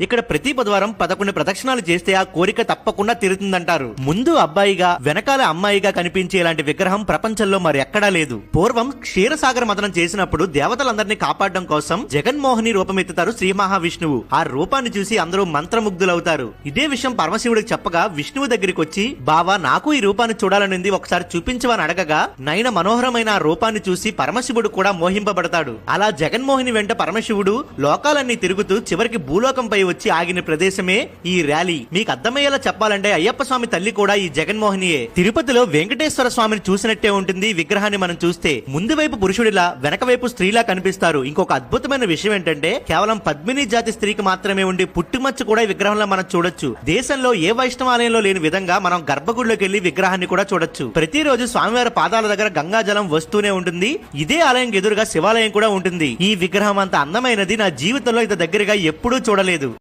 ఇక్కడ ప్రతి బుధవారం 11 ప్రదక్షిణాలు చేస్తే ఆ కోరిక తప్పకుండా తీరుతుందంటారు. ముందు అబ్బాయిగా వెనకాల అమ్మాయిగా కనిపించే ఇలాంటి విగ్రహం ప్రపంచంలో మరి ఎక్కడా లేదు. పూర్వం క్షీరసాగర మదనం చేసినప్పుడు దేవతలందరినీ కాపాడడం కోసం జగన్మోహిని రూపమెత్తుతారు శ్రీ మహావిష్ణువు. ఆ రూపాన్ని చూసి అందరూ మంత్రముగ్ధులవుతారు. ఇదే విషయం పరమశివుడికి చెప్పగా విష్ణువు దగ్గరికి వచ్చి, బావా నాకు ఈ రూపాన్ని చూడాలనింది, ఒకసారి చూపించవని అడగగా నయన మనోహరమైన ఆ రూపాన్ని చూసి పరమశివుడు కూడా మోహింపబడతాడు. అలా జగన్మోహిని వెంట పరమశివుడు లోకాలన్నీ తిరుగుతూ చివరికి భూలోకంపై వచ్చి ఆగిన ప్రదేశమే ఈ ర్యాలీ. మీకు అర్థమయ్యేలా చెప్పాలంటే అయ్యప్ప స్వామి తల్లి కూడా ఈ జగన్మోహినియే. తిరుపతిలో వెంకటేశ్వర స్వామిని చూసినట్టే ఉంటుంది ఈ విగ్రహాన్ని మనం చూస్తే. ముందు వైపు పురుషుడిలా వెనక వైపు స్త్రీలా కనిపిస్తారు. ఇంకొక అద్భుతమైన విషయం ఏంటంటే కేవలం పద్మిని జాతి స్త్రీకి మాత్రమే ఉండి పుట్టుమచ్చ కూడా ఈ విగ్రహంలో మనం చూడొచ్చు. దేశంలో ఏ వైష్ణవాలయంలో లేని విధంగా మనం గర్భగుడిలోకి వెళ్లి విగ్రహాన్ని కూడా చూడొచ్చు. ప్రతిరోజు స్వామివారి పాదాల దగ్గర గంగాజలం వస్తూనే ఉంటుంది. ఇదే ఆలయం ఎదురుగా శివాలయం కూడా ఉంటుంది. ఈ విగ్రహం అంత అందమైనది నా జీవితంలో ఇంత దగ్గరగా ఎప్పుడూ చూడలేదు.